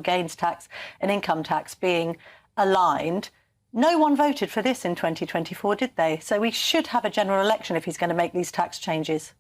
gains tax and income tax being aligned. No one voted for this in 2024, did they? So we should have a general election if he's going to make these tax changes.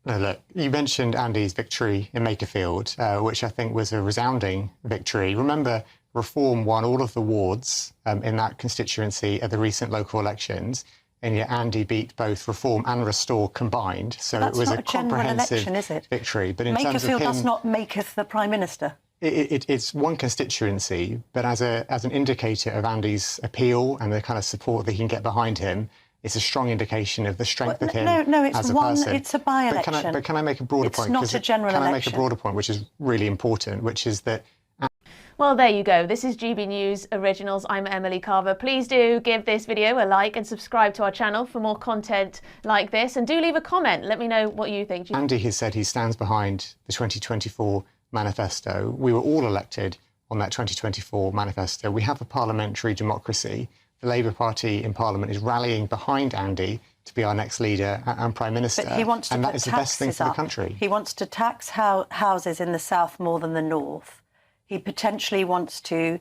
No, look, you mentioned Andy's victory in Makerfield, which I think was a resounding victory. Remember, Reform won all of the wards in that constituency at the recent local elections, and yet Andy beat both Reform and Restore combined. So it was a comprehensive election, is it? victory. But in Makerfield terms of him, does not maketh the Prime Minister. It's one constituency, but as an indicator of Andy's appeal and the kind of support that he can get behind him, it's a strong indication of the strength of him as a person. It's a by-election. But can I make a broader point? It's not a general election. Can I make a broader point, which is really important, which is that... Well, there you go. This is GB News Originals. I'm Emily Carver. Please do give this video a like and subscribe to our channel for more content like this. And do leave a comment. Let me know what you think. Andy has said he stands behind the 2024 manifesto. We were all elected on that 2024 manifesto. We have a parliamentary democracy. The Labour Party in Parliament is rallying behind Andy to be our next leader and Prime Minister. But he wants to and put that is the best thing for the country. He wants to tax houses in the south more than the north. He potentially wants to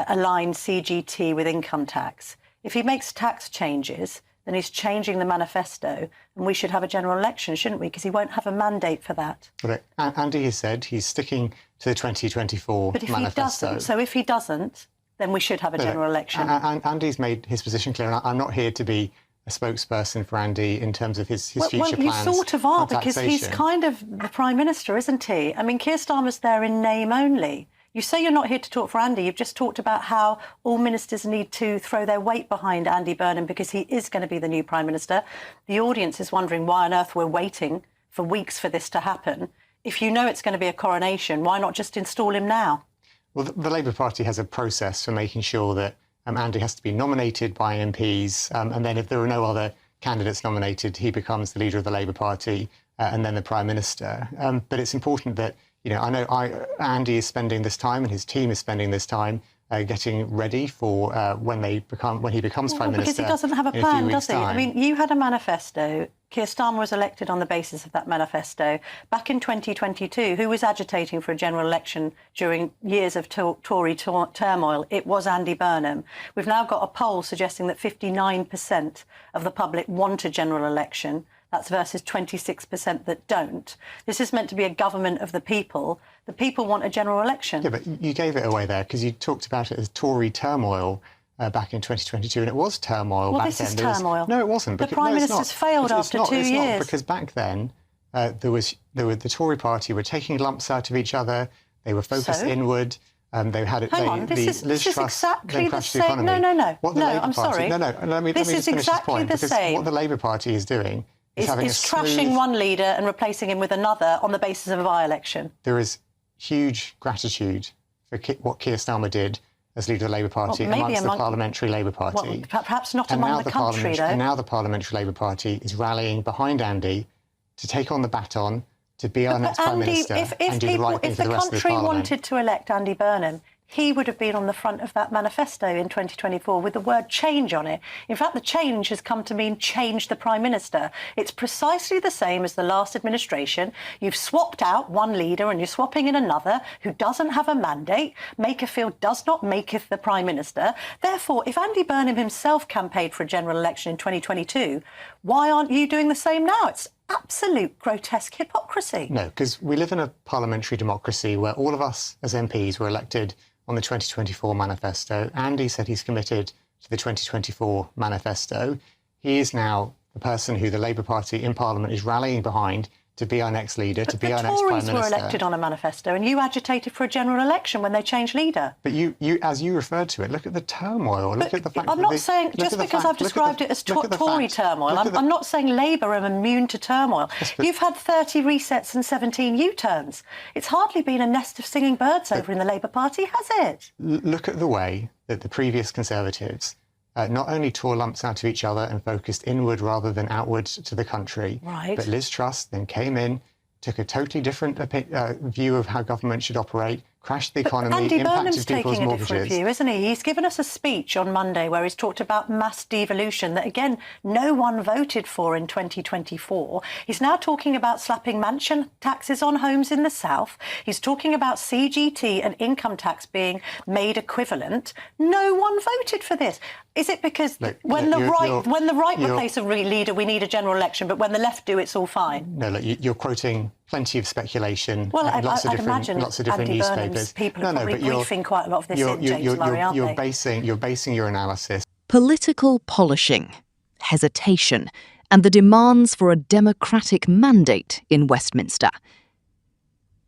align CGT with income tax. If he makes tax changes, then he's changing the manifesto, and we should have a general election, shouldn't we? Because he won't have a mandate for that. But Andy has said he's sticking to the 2024 but if manifesto. He doesn't, so if he doesn't, then we should have a general election. Andy's made his position clear, and I'm not here to be a spokesperson for Andy in terms of his future plans. Well, you sort of are, because he's kind of the Prime Minister, isn't he? I mean, Keir Starmer's there in name only. You say you're not here to talk for Andy. You've just talked about how all ministers need to throw their weight behind Andy Burnham because he is going to be the new Prime Minister. The audience is wondering why on earth we're waiting for weeks for this to happen. If you know it's going to be a coronation, why not just install him now? Well, the Labour Party has a process for making sure that Andy has to be nominated by MPs, and then if there are no other candidates nominated, he becomes the leader of the Labour Party and then the Prime Minister. But it's important that, you know, I know Andy is spending this time and his team is spending this time getting ready for when he becomes Prime Minister. Because he doesn't have a plan, does he? I mean, you had a manifesto. Keir Starmer was elected on the basis of that manifesto. Back in 2022, who was agitating for a general election during years of Tory turmoil? It was Andy Burnham. We've now got a poll suggesting that 59% of the public want a general election. That's versus 26% that don't. This is meant to be a government of the people. The people want a general election. Yeah, but you gave it away there because you talked about it as Tory turmoil back in 2022, and it was turmoil back then. Well, this is turmoil. No, it wasn't. The Prime Minister's failed after 2 years. Not, because back then the Tory party were taking lumps out of each other. They were focused inward. They had it. Hang on, this is exactly the same. No. I'm sorry. Let me just finish this point, because what the Labour Party is doing is trashing one leader and replacing him with another on the basis of a by-election. There is huge gratitude for what Keir Starmer did as leader of the Labour Party amongst the Parliamentary Labour Party. Well, perhaps not among the country, though. And now the Parliamentary Labour Party is rallying behind Andy to take on the baton, to be our next Prime Minister and do the right thing for the rest of the Parliament. If the country wanted to elect Andy Burnham, he would have been on the front of that manifesto in 2024 with the word change on it. In fact, the change has come to mean change the Prime Minister. It's precisely the same as the last administration. You've swapped out one leader and you're swapping in another who doesn't have a mandate. Makerfield does not maketh the Prime Minister. Therefore, if Andy Burnham himself campaigned for a general election in 2022, why aren't you doing the same now? It's absolute grotesque hypocrisy. No, because we live in a parliamentary democracy where all of us as MPs were elected on the 2024 manifesto. Andy said he's committed to the 2024 manifesto. He is now the person who the Labour Party in Parliament is rallying behind to be our next leader, to be our next Prime Minister. The Tories were elected on a manifesto, and you agitated for a general election when they changed leader. But you, as you referred to it, look at the turmoil. Look at the fact. I'm not saying just because I've described it as Tory turmoil. I'm not saying Labour are immune to turmoil. You've had 30 resets and 17 U-turns. It's hardly been a nest of singing birds over in the Labour Party, has it? Look at the way that the previous Conservatives not only tore lumps out of each other and focused inward rather than outward to the country, but Liz Truss then came in, took a totally different view of how government should operate, crashed the economy, Andy impacted Burnham's people's taking a mortgages. different view, isn't he? He's given us a speech on Monday where he's talked about mass devolution that, again, no one voted for in 2024. He's now talking about slapping mansion taxes on homes in the south. He's talking about CGT and income tax being made equivalent. No one voted for this. Is it because when the right replace a leader, we need a general election, but when the left do, it's all fine? No, look, you're quoting plenty of speculation. Well, and lots of different Andy newspapers. Burnham's people are probably briefing quite a lot of this in, James Murray, aren't they? You're basing your analysis. Political polishing, hesitation, and the demands for a democratic mandate in Westminster.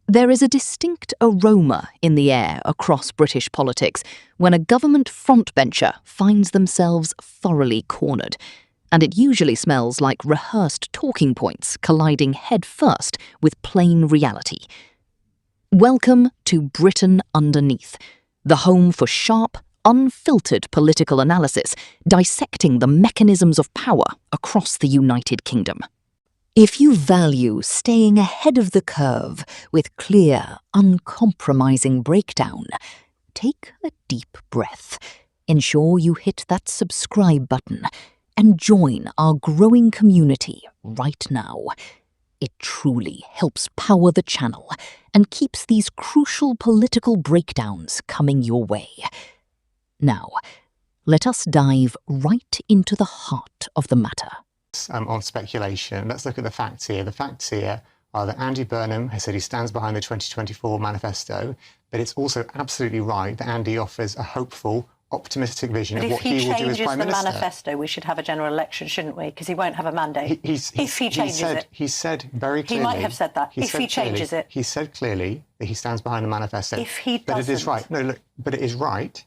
There is a distinct aroma in the air across British politics when a government frontbencher finds themselves thoroughly cornered, and it usually smells like rehearsed talking points colliding headfirst with plain reality. Welcome to Britain Underneath, the home for sharp, unfiltered political analysis dissecting the mechanisms of power across the United Kingdom. If you value staying ahead of the curve with clear, uncompromising breakdown, take a deep breath, ensure you hit that subscribe button, and join our growing community right now. It truly helps power the channel and keeps these crucial political breakdowns coming your way. Now, let us dive right into the heart of the matter. On speculation, let's look at the facts here. The facts here are that Andy Burnham has said he stands behind the 2024 manifesto, but it's also absolutely right that Andy offers a hopeful, optimistic vision of what he will do as Prime Minister. But if he changes the manifesto, we should have a general election, shouldn't we? Because he won't have a mandate. If he changes it. He said very clearly... He might have said that. If he changes it. He said clearly that he stands behind the manifesto. If he doesn't... But it is right. No, look, but it is right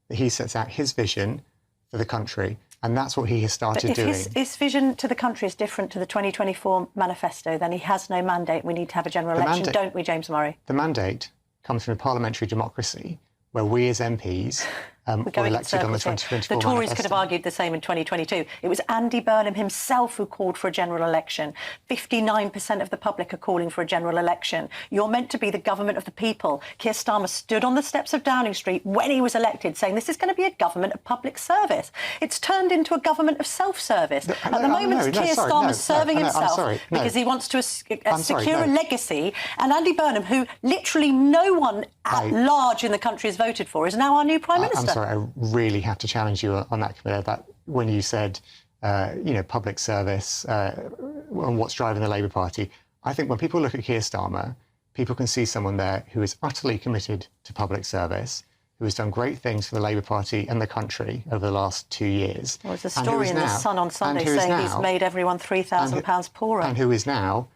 that he sets out his vision for the country. And that's what he has started doing. If his vision to the country is different to the 2024 manifesto, then he has no mandate. We need to have a general election, don't we, James Murray? The mandate comes from a parliamentary democracy where we as MPs were elected on the 2024 The Tories manifesto. could have argued the same in 2022. It was Andy Burnham himself who called for a general election. 59% of the public are calling for a general election. You're meant to be the government of the people. Keir Starmer stood on the steps of Downing Street when he was elected saying this is going to be a government of public service. It's turned into a government of self-service. At the moment, Keir Starmer's serving himself because he wants to secure a legacy. And Andy Burnham, who literally no one at large in the country has voted for, is now our new Prime Minister. I'm sorry, I really have to challenge you on that, Camilla, that when you said, public service and what's driving the Labour Party, I think when people look at Keir Starmer, people can see someone there who is utterly committed to public service, who has done great things for the Labour Party and the country over the last 2 years. Well, there's a story in The Sun on Sunday saying he's made everyone £3,000 poorer. And who is now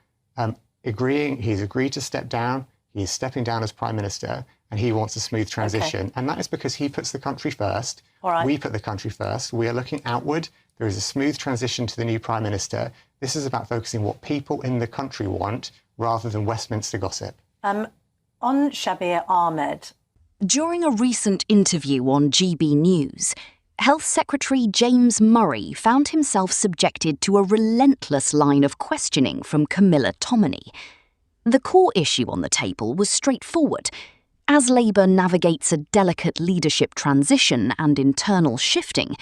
he's agreed to step down, he is stepping down as Prime Minister, and he wants a smooth transition. Okay. And that is because he puts the country first. All right. We put the country first. We are looking outward. There is a smooth transition to the new Prime Minister. This is about focusing what people in the country want rather than Westminster gossip. On Shabir Ahmed. During a recent interview on GB News, Health Secretary James Murray found himself subjected to a relentless line of questioning from Camilla Tominey. The core issue on the table was straightforward. As Labour navigates a delicate leadership transition and internal shifting,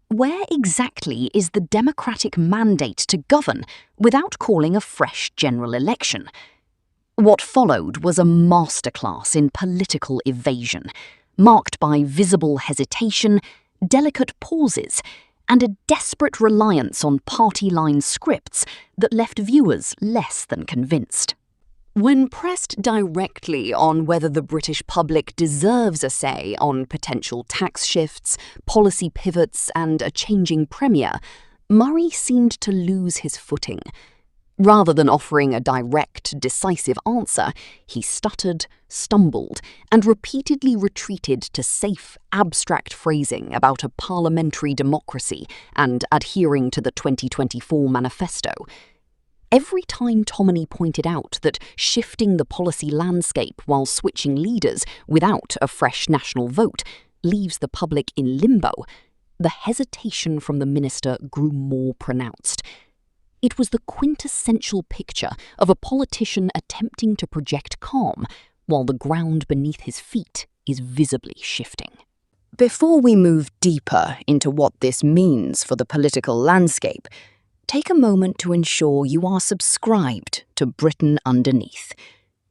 where exactly is the democratic mandate to govern without calling a fresh general election? What followed was a masterclass in political evasion, marked by visible hesitation, delicate pauses, and a desperate reliance on party-line scripts that left viewers less than convinced. When pressed directly on whether the British public deserves a say on potential tax shifts, policy pivots, and a changing Premier, Murray seemed to lose his footing. Rather than offering a direct, decisive answer, he stuttered, stumbled, and repeatedly retreated to safe, abstract phrasing about a parliamentary democracy and adhering to the 2024 manifesto. Every time Tominey pointed out that shifting the policy landscape while switching leaders without a fresh national vote leaves the public in limbo, the hesitation from the minister grew more pronounced. It was the quintessential picture of a politician attempting to project calm while the ground beneath his feet is visibly shifting. Before we move deeper into what this means for the political landscape, take a moment to ensure you are subscribed to Britain Underneath.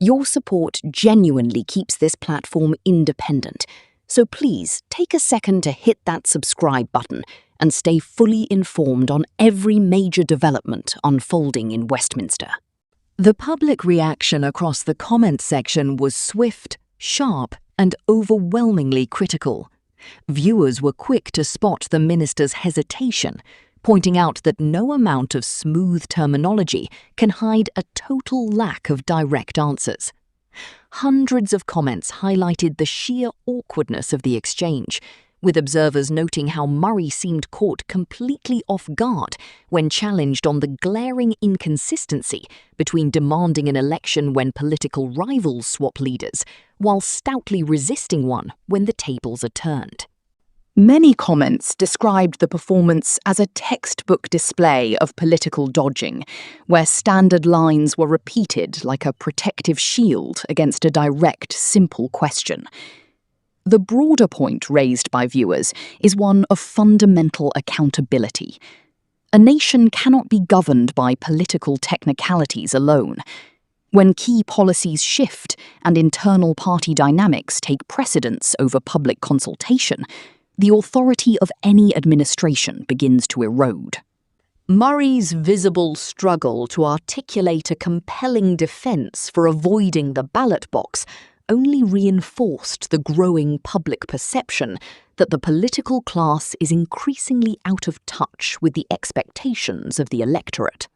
Your support genuinely keeps this platform independent, so please take a second to hit that subscribe button and stay fully informed on every major development unfolding in Westminster. The public reaction across the comment section was swift, sharp, and overwhelmingly critical. Viewers were quick to spot the minister's hesitation, pointing out that no amount of smooth terminology can hide a total lack of direct answers. Hundreds of comments highlighted the sheer awkwardness of the exchange, with observers noting how Murray seemed caught completely off guard when challenged on the glaring inconsistency between demanding an election when political rivals swap leaders, while stoutly resisting one when the tables are turned. Many comments described the performance as a textbook display of political dodging, where standard lines were repeated like a protective shield against a direct, simple question. The broader point raised by viewers is one of fundamental accountability. A nation cannot be governed by political technicalities alone. When key policies shift and internal party dynamics take precedence over public consultation, the authority of any administration begins to erode. Murray's visible struggle to articulate a compelling defence for avoiding the ballot box only reinforced the growing public perception that the political class is increasingly out of touch with the expectations of the electorate.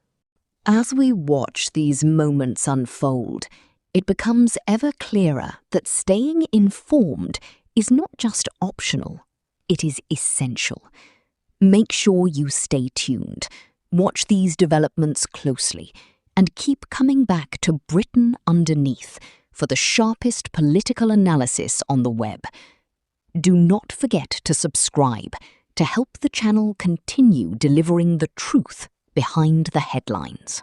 As we watch these moments unfold, it becomes ever clearer that staying informed is not just optional. It is essential. Make sure you stay tuned, watch these developments closely, and keep coming back to Britain Underneath for the sharpest political analysis on the web. Do not forget to subscribe to help the channel continue delivering the truth behind the headlines.